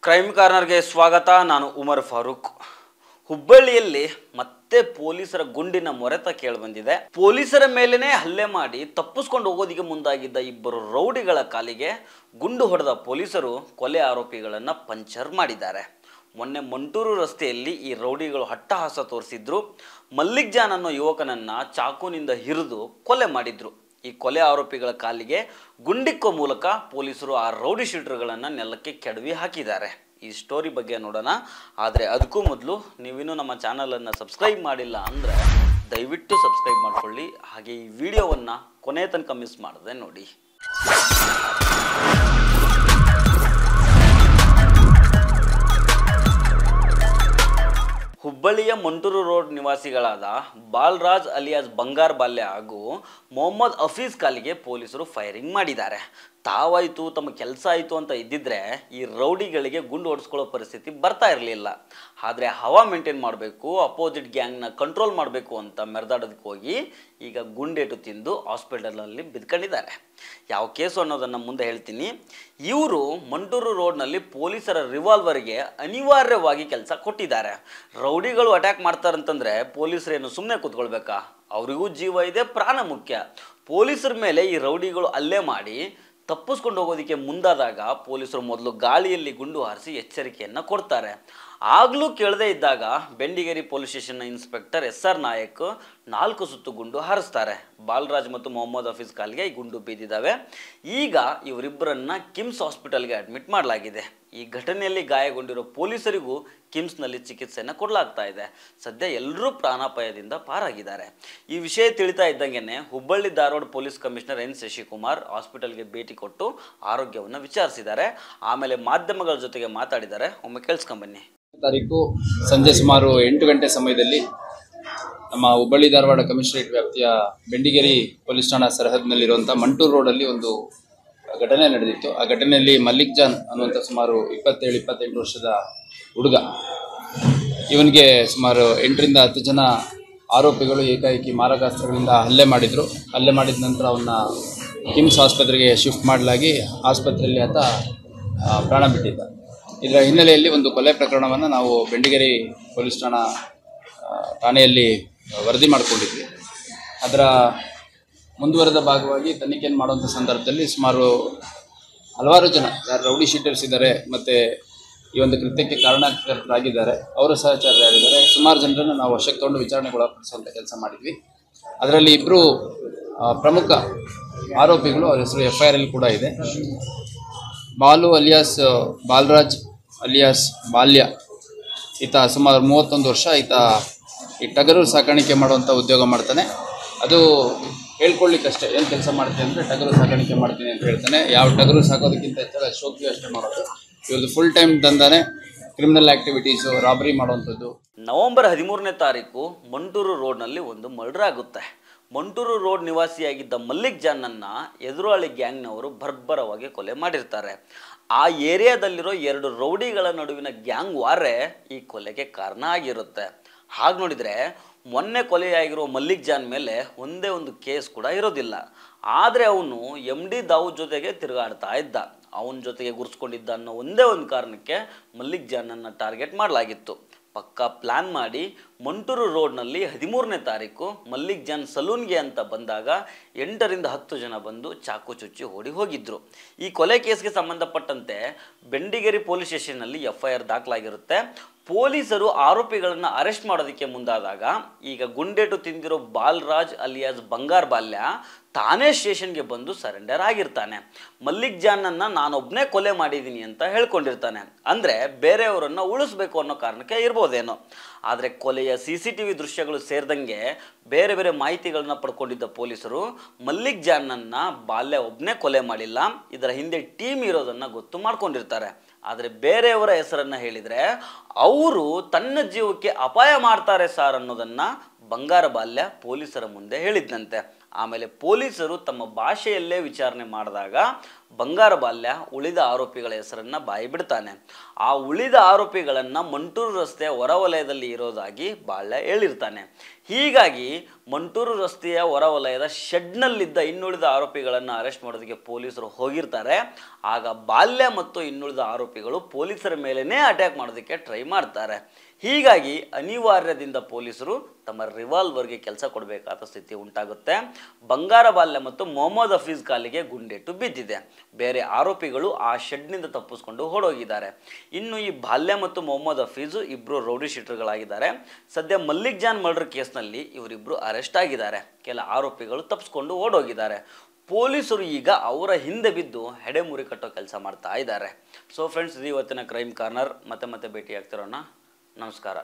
Crime ಕಾರ್ನರ್ಗೆ ಸ್ವಾಗತ. ನಾನು ಉಮರ್ ಫಾರೂಕ್. ಹುಬ್ಬಳ್ಳಿಯಲ್ಲಿ ಮತ್ತೆ ಪೊಲೀಸರ ಗುಂಡಿನ ಮೊರೆತ ಕೇಳಿಬಂದಿದೆ. ಪೊಲೀಸರ ಮೇಲೇನೆ ಹಲ್ಲೆ ಮಾಡಿ ತಪ್ಪಿಸ್ಕೊಂಡು ಹೋಗೋದಿಗೆ ಮುಂದಾಗಿದ್ದ ಇಬ್ಬರು ರೌಡಿಗಳ ಕಾಲಿಗೆ ಗುಂಡು ಹೊಡೆದ ಪೊಲೀಸರು ಕೊಲೆ ಆರೋಪಿಗಳನ್ನ ಪಂಚರ್ ಮಾಡಿದ್ದಾರೆ. ಮೊನ್ನೆ ಮಂಟೂರು ರಸ್ತೆಯಲ್ಲಿ ಈ ರೌಡಿಗಳು ಹಟ್ಟಹಾಸ ತೋರಿಸಿದ್ರು. ಮಲ್ಲಿಕ್ ಜಾನ್ ಅನ್ನೋ ಯುವಕನನ್ನ ಚಾಕುನಿಂದ ಹಿರಿದು ಕೊಲೆ ಮಾಡಿದ್ರು. ಈ ಕೊಲೆ ಆರೋಪಿಗಳ ಕಾಲಿಗೆ ಗುಂಡಿಕ್ಕೋ ಮೂಲಕ ಪೊಲೀಸರು ಆ ರೌಡಿ ಶೀಟರ್ಗಳನ್ನು ನೆಲಕ್ಕೆ ಕೆಡವಿ ಹಾಕಿದ್ದಾರೆ. ಈ ಸ್ಟೋರಿ ಬಗ್ಗೆ ನೋಡೋಣ. ಆದರೆ ಅದಕ್ಕೂ ಮೊದಲು ನೀವಿನ್ನೂ ನಮ್ಮ ಚಾನಲನ್ನು ಸಬ್ಸ್ಕ್ರೈಬ್ ಮಾಡಿಲ್ಲ ಅಂದರೆ ದಯವಿಟ್ಟು ಸಬ್ಸ್ಕ್ರೈಬ್ ಮಾಡಿಕೊಳ್ಳಿ. ಹಾಗೆ ಈ ವಿಡಿಯೋವನ್ನು ಕೊನೆ ತನಕ ಮಿಸ್ ಮಾಡದೆ ನೋಡಿ. ಹುಬ್ಬಳ್ಳಿಯ ಮಂಟೂರು ರೋಡ್ ನಿವಾಸಿಗಳಾದ ಬಾಲರಾಜ್ ಅಲಿಯಾಸ್ ಬಂಗಾರ್ ಬಾಲ್ಯ ಹಾಗೂ ಮೊಹಮ್ಮದ್ ಹಫೀಜ್ ಕಾಲಿಗೆ ಪೊಲೀಸರು ಫೈರಿಂಗ್ ಮಾಡಿದ್ದಾರೆ. ತಾವಾಯಿತು ತಮ್ಮ ಕೆಲಸ ಆಯಿತು ಅಂತ ಇದ್ದಿದ್ರೆ ಈ ರೌಡಿಗಳಿಗೆ ಗುಂಡು ಹೊಡೆಸ್ಕೊಳ್ಳೋ ಪರಿಸ್ಥಿತಿ ಬರ್ತಾ ಇರಲಿಲ್ಲ. ಆದರೆ ಹವಾ ಮೇಂಟೈನ್ ಮಾಡಬೇಕು, ಅಪೋಸಿಟ್ ಗ್ಯಾಂಗ್ನ ಕಂಟ್ರೋಲ್ ಮಾಡಬೇಕು ಅಂತ ಮೆರೆದಾಡೋದಕ್ಕೆ ಹೋಗಿ ಈಗ ಗುಂಡೇಟು ತಿಂದು ಹಾಸ್ಪಿಟಲಲ್ಲಿ ಬಿದ್ಕೊಂಡಿದ್ದಾರೆ. ಯಾವ ಕೇಸು ಅನ್ನೋದನ್ನು ಮುಂದೆ ಹೇಳ್ತೀನಿ. ಇವರು ಮಂಟೂರು ರೋಡ್ನಲ್ಲಿ ಪೊಲೀಸರ ರಿವಾಲ್ವರ್ಗೆ ಅನಿವಾರ್ಯವಾಗಿ ಕೆಲಸ ಕೊಟ್ಟಿದ್ದಾರೆ. ರೌಡಿಗಳು ಅಟ್ಯಾಕ್ ಮಾಡ್ತಾರಂತಂದರೆ ಪೊಲೀಸರೇನು ಸುಮ್ಮನೆ ಕೂತ್ಕೊಳ್ಬೇಕಾ? ಅವರಿಗೂ ಜೀವ ಇದೆ, ಪ್ರಾಣ ಮುಖ್ಯ. ಪೊಲೀಸರ ಮೇಲೆ ಈ ರೌಡಿಗಳು ಹಲ್ಲೆ ಮಾಡಿ ತಪ್ಪಿಸ್ಕೊಂಡು ಹೋಗೋದಕ್ಕೆ ಮುಂದಾದಾಗ ಪೊಲೀಸರು ಮೊದಲು ಗಾಳಿಯಲ್ಲಿ ಗುಂಡು ಹಾರಿಸಿ ಎಚ್ಚರಿಕೆಯನ್ನು ಕೊಡ್ತಾರೆ. ಆಗಲೂ ಕೇಳದೇ ಇದ್ದಾಗ ಬೆಂಡಿಗೇರಿ ಪೊಲೀಸ್ ಸ್ಟೇಷನ್ನ ಇನ್ಸ್ಪೆಕ್ಟರ್ SR ನಾಯಕ್ 4 ಸುತ್ತು ಗುಂಡು ಹಾರಿಸ್ತಾರೆ. ಬಾಲರಾಜ್ ಮತ್ತು ಮೊಹಮ್ಮದ್ ಹಫೀಜ್ ಕಾಲ್ಗೆ ಈ ಗುಂಡು ಬಿದ್ದಿದ್ದಾವೆ. ಈಗ ಇವರಿಬ್ಬರನ್ನ ಕಿಮ್ಸ್ ಹಾಸ್ಪಿಟಲ್ಗೆ ಅಡ್ಮಿಟ್ ಮಾಡಲಾಗಿದೆ. ಈ ಘಟನೆಯಲ್ಲಿ ಗಾಯಗೊಂಡಿರೋ ಪೊಲೀಸರಿಗೂ ಕಿಮ್ಸ್ನಲ್ಲಿ ಚಿಕಿತ್ಸೆಯನ್ನು ಕೊಡಲಾಗ್ತಾ ಇದೆ. ಸದ್ಯ ಎಲ್ಲರೂ ಪ್ರಾಣಾಪಾಯದಿಂದ ಪಾರಾಗಿದ್ದಾರೆ. ಈ ವಿಷಯ ತಿಳಿತಾ ಇದ್ದಂಗೆ Hubballi Dharwad police commissioner N Shashikumar ಹಾಸ್ಪಿಟಲ್ಗೆ ಭೇಟಿ ಕೊಟ್ಟು ಆರೋಗ್ಯವನ್ನು ವಿಚಾರಿಸಿದ್ದಾರೆ. ಆಮೇಲೆ ಮಾಧ್ಯಮಗಳ ಜೊತೆಗೆ ಮಾತಾಡಿದ್ದಾರೆ. ಒಮ್ಮೆ ಕೇಳಿಸ್ಕೊಂಬನ್ನಿ. ತಾರೀಕು ಸಂಜೆ ಸುಮಾರು 8 ಗಂಟೆ ಸಮಯದಲ್ಲಿ ನಮ್ಮ ಹುಬ್ಬಳ್ಳಿ ಧಾರವಾಡ ಕಮಿಷನರೇಟ್ ವ್ಯಾಪ್ತಿಯ ಬೆಂಡಿಗೇರಿ ಪೊಲೀಸ್ ಠಾಣಾ ಸರಹದ್ನಲ್ಲಿರುವಂಥ ಮಂಟೂರು ರೋಡಲ್ಲಿ ಒಂದು ಘಟನೆ ನಡೆದಿತ್ತು. ಆ ಘಟನೆಯಲ್ಲಿ ಮಲ್ಲಿಕ್ ಜಾನ್ ಅನ್ನುವಂಥ ಸುಮಾರು 27-28 ವರ್ಷದ ಹುಡುಗ, ಇವನಿಗೆ ಸುಮಾರು 8ರಿಂದ 10 ಜನ ಆರೋಪಿಗಳು ಏಕಾಏಕಿ ಮಾರಕಾಸ್ತ್ರಗಳಿಂದ ಹಲ್ಲೆ ಮಾಡಿದರು. ಹಲ್ಲೆ ಮಾಡಿದ ನಂತರ ಅವನ್ನ ಕಿಮ್ಸ್ ಆಸ್ಪತ್ರೆಗೆ ಶಿಫ್ಟ್ ಮಾಡಲಾಗಿ ಆಸ್ಪತ್ರೆಯಲ್ಲಿ ಆತ ಪ್ರಾಣ ಬಿಟ್ಟಿದ್ದ. ಇದರ ಹಿನ್ನೆಲೆಯಲ್ಲಿ ಒಂದು ಕೊಲೆ ಪ್ರಕರಣವನ್ನು ನಾವು ಬೆಂಡಿಗೇರಿ ಪೊಲೀಸ್ ಠಾಣೆಯಲ್ಲಿ ವರದಿ ಮಾಡಿಕೊಂಡಿದ್ವಿ. ಅದರ ಮುಂದುವರೆದ ಭಾಗವಾಗಿ ತನಿಖೆಯನ್ನು ಮಾಡುವಂಥ ಸಂದರ್ಭದಲ್ಲಿ ಸುಮಾರು ಹಲವಾರು ಜನ ಯಾರು ರೌಡಿ ಶೀಟರ್ಸ್ ಇದ್ದಾರೆ ಮತ್ತು ಈ ಒಂದು ಕೃತ್ಯಕ್ಕೆ ಕಾರಣಕರ್ತರಾಗಿದ್ದಾರೆ, ಅವರ ಸಹಚರರಾಗಿದ್ದಾರೆ, ಸುಮಾರು ಜನರನ್ನು ನಾವು ವಶಕ್ಕೆ ತಗೊಂಡು ವಿಚಾರಣೆಗೆ ಒಳಪಡಿಸುವಂಥ ಕೆಲಸ ಮಾಡಿದ್ವಿ. ಅದರಲ್ಲಿ ಇಬ್ಬರು ಪ್ರಮುಖ ಆರೋಪಿಗಳು, ಅವರ ಹೆಸರು FIR ಅಲ್ಲಿ ಕೂಡ ಇದೆ. ಬಾಲು ಅಲಿಯಾಸ್ ಬಾಲರಾಜ್ ಅಲಿಯಾಸ್ ಬಾಲ್ಯ, ಈತ ಸುಮಾರು 31 ವರ್ಷ. ಈತ ಈ ಟಗರು ಸಾಕಾಣಿಕೆ ಮಾಡುವಂಥ ಉದ್ಯೋಗ ಮಾಡ್ತಾನೆ. ಅದು ಹೇಳ್ಕೊಳ್ಳಿಕ್ಕಷ್ಟೇ, ಏನು ಕೆಲಸ ಮಾಡ್ತೀನಿ ಅಂದರೆ ಟಗರು ಸಾಕಾಣಿಕೆ ಮಾಡ್ತೀನಿ ಅಂತ ಹೇಳ್ತಾನೆ. ಯಾವ ಟಗರು ಸಾಕೋದಕ್ಕಿಂತ ಹೆಚ್ಚಾಗಿ ಶೋಕಿ ಅಷ್ಟೇ ಮಾಡೋದು. ಇವ್ರದ್ದು ಫುಲ್ ಟೈಮ್ ದಂಧನೆ ಕ್ರಿಮಿನಲ್ ಆ್ಯಕ್ಟಿವಿಟೀಸು, ರಾಬರಿ ಮಾಡುವಂಥದ್ದು. ನವೆಂಬರ್ 13ನೇ ತಾರೀಕು ಮಂಟೂರು ರೋಡ್ನಲ್ಲಿ ಒಂದು ಮರ್ಡರ್ ಆಗುತ್ತೆ. ಮಂಟೂರು ರೋಡ್ ನಿವಾಸಿಯಾಗಿದ್ದ ಮಲ್ಲಿಕ್ ಜಾನ್ನನ್ನು ಎದುರಾಳಿ ಗ್ಯಾಂಗ್ನವರು ಬರ್ಬರವಾಗಿ ಕೊಲೆ ಮಾಡಿರ್ತಾರೆ. ಆ ಏರಿಯಾದಲ್ಲಿರೋ 2 ರೌಡಿಗಳ ನಡುವಿನ ಗ್ಯಾಂಗ್ ವಾರೇ ಈ ಕೊಲೆಗೆ ಕಾರಣ ಆಗಿರುತ್ತೆ. ಹಾಗೆ ನೋಡಿದರೆ ಮೊನ್ನೆ ಕೊಲೆಯಾಗಿರೋ ಮಲ್ಲಿಕ್ ಜಾನ್ ಮೇಲೆ ಒಂದೇ ಒಂದು ಕೇಸ್ ಕೂಡ ಇರೋದಿಲ್ಲ. ಆದರೆ ಅವನು MD ದಾವೂದ್ ಜೊತೆಗೆ ತಿರುಗಾಡ್ತಾ ಇದ್ದ. ಅವನ ಜೊತೆಗೆ ಗುರ್ಸ್ಕೊಂಡಿದ್ದ ಅನ್ನೋ ಒಂದೇ ಒಂದು ಕಾರಣಕ್ಕೆ ಮಲ್ಲಿಕ್ ಜಾನನ್ನು ಟಾರ್ಗೆಟ್ ಮಾಡಲಾಗಿತ್ತು. ಪಕ್ಕಾ ಪ್ಲ್ಯಾನ್ ಮಾಡಿ ಮಂಟೂರು ರೋಡ್ನಲ್ಲಿ 13ನೇ ತಾರೀಕು ಮಲ್ಲಿಕ್ ಜಾನ್ ಸಲೂನ್ಗೆ ಅಂತ ಬಂದಾಗ 8ರಿಂದ 10 ಜನ ಬಂದು ಚಾಕು ಚುಚ್ಚಿ ಓಡಿ ಹೋಗಿದ್ರು. ಈ ಕೊಲೆ ಕೇಸ್ಗೆ ಸಂಬಂಧಪಟ್ಟಂತೆ ಬೆಂಡಿಗೇರಿ ಪೊಲೀಸ್ ಸ್ಟೇಷನ್ನಲ್ಲಿ FIR ದಾಖಲಾಗಿರುತ್ತೆ. ಪೊಲೀಸರು ಆರೋಪಿಗಳನ್ನು ಅರೆಸ್ಟ್ ಮಾಡೋದಕ್ಕೆ ಮುಂದಾದಾಗ ಈಗ ಗುಂಡೇಟು ತಿಂದಿರೋ ಬಾಲರಾಜ್ ಅಲಿಯಾಸ್ ಬಂಗಾರ್ ಬಾಲ್ಯ ತಾನೇ ಸ್ಟೇಷನ್ಗೆ ಬಂದು ಸರೆಂಡರ್ ಆಗಿರ್ತಾನೆ. ಮಲ್ಲಿಕ್ ಜಾನ್ನನ್ನು ನಾನೊಬ್ಬನೇ ಕೊಲೆ ಮಾಡಿದ್ದೀನಿ ಅಂತ ಹೇಳ್ಕೊಂಡಿರ್ತಾನೆ. ಅಂದರೆ ಬೇರೆಯವರನ್ನು ಉಳಿಸ್ಬೇಕು ಅನ್ನೋ ಕಾರಣಕ್ಕೆ ಇರ್ಬೋದೇನೋ. ಆದರೆ ಕೊಲೆಯ CCTV ದೃಶ್ಯಗಳು ಸೇರಿದಂಗೆ ಬೇರೆ ಬೇರೆ ಮಾಹಿತಿಗಳನ್ನ ಪಡ್ಕೊಂಡಿದ್ದ ಪೊಲೀಸರು ಮಲ್ಲಿಕ್ ಜಾನ್ನನ್ನು ಬಾಲ್ಯ ಒಬ್ಬನೇ ಕೊಲೆ ಮಾಡಿಲ್ಲ, ಇದರ ಹಿಂದೆ ಟೀಮ್ ಇರೋದನ್ನು ಗೊತ್ತು ಮಾಡ್ಕೊಂಡಿರ್ತಾರೆ. ಆದರೆ ಬೇರೆಯವರ ಹೆಸರನ್ನು ಹೇಳಿದರೆ ಅವರು ತನ್ನ ಜೀವಕ್ಕೆ ಅಪಾಯ ಮಾಡ್ತಾರೆ ಸಾರ್ ಅನ್ನೋದನ್ನು ಬಂಗಾರ ಬಾಲ್ಯ ಪೊಲೀಸರ ಮುಂದೆ ಹೇಳಿದ್ದಂತೆ. ಆಮೇಲೆ ಪೊಲೀಸರು ತಮ್ಮ ಭಾಷೆಯಲ್ಲೇ ವಿಚಾರಣೆ ಮಾಡಿದಾಗ ಬಂಗಾರ ಬಾಲ್ಯ ಉಳಿದ ಆರೋಪಿಗಳ ಹೆಸರನ್ನು ಬಾಯಿ ಬಿಡ್ತಾನೆ. ಆ ಉಳಿದ ಆರೋಪಿಗಳನ್ನು ಮಂಟೂರು ರಸ್ತೆ ಹೊರವಲಯದಲ್ಲಿ ಇರೋದಾಗಿ ಬಾಲ್ಯ ಹೇಳಿರ್ತಾನೆ. ಹೀಗಾಗಿ ಮಂಟೂರು ರಸ್ತೆಯ ಹೊರವಲಯದ ಶೆಡ್ನಲ್ಲಿದ್ದ ಇನ್ನುಳಿದ ಆರೋಪಿಗಳನ್ನು ಅರೆಸ್ಟ್ ಮಾಡೋದಕ್ಕೆ ಪೊಲೀಸರು ಹೋಗಿರ್ತಾರೆ. ಆಗ ಬಾಲ್ಯ ಮತ್ತು ಇನ್ನುಳಿದ ಆರೋಪಿಗಳು ಪೊಲೀಸರ ಮೇಲೇ ಅಟ್ಯಾಕ್ ಮಾಡೋದಕ್ಕೆ ಟ್ರೈ ಮಾಡ್ತಾರೆ. ಹೀಗಾಗಿ ಅನಿವಾರ್ಯದಿಂದ ಪೊಲೀಸರು ತಮ್ಮ ರಿವಾಲ್ವರ್ಗೆ ಕೆಲಸ ಕೊಡಬೇಕಾದ ಸ್ಥಿತಿ ಉಂಟಾಗುತ್ತೆ. ಬಂಗಾರ ಬಾಲ್ಯ ಮತ್ತು ಮೊಹಮ್ಮದ್ ಹಫೀಜ್ ಕಾಲಿಗೆ ಗುಂಡೇಟು ಬಿದ್ದಿದೆ. ಬೇರೆ ಆರೋಪಿಗಳು ಆ ಶೆಡ್ನಿಂದ ತಪ್ಪಿಸ್ಕೊಂಡು ಓಡೋಗಿದ್ದಾರೆ. ಇನ್ನು ಈ ಬಾಲ್ಯ ಮತ್ತು ಮೊಹಮ್ಮದ್ ಹಫೀಜ್ ಇಬ್ಬರು ರೌಡಿ ಶೀಟರ್ಗಳಾಗಿದ್ದಾರೆ. ಸದ್ಯ ಮಲ್ಲಿಕ್ ಜಾನ್ ಮರ್ಡರ್ ಕೇಸ್ನಲ್ಲಿ ಇವರಿಬ್ಬರು ಅರೆಸ್ಟ್ ಆಗಿದ್ದಾರೆ. ಕೆಲ ಆರೋಪಿಗಳು ತಪ್ಪಿಸ್ಕೊಂಡು ಓಡೋಗಿದ್ದಾರೆ. ಪೊಲೀಸರು ಈಗ ಅವರ ಹಿಂದೆ ಬಿದ್ದು ಹೆಡೆಮುರಿ ಕಟ್ಟೋ ಕೆಲಸ ಮಾಡ್ತಾ ಇದ್ದಾರೆ. ಸೊ ಫ್ರೆಂಡ್ಸ್, ಇದು ಇವತ್ತಿನ ಕ್ರೈಮ್ ಕಾರ್ನರ್. ಮತ್ತೆ ಭೇಟಿ ಆಗ್ತಿರೋಣ. ನಮಸ್ಕಾರ.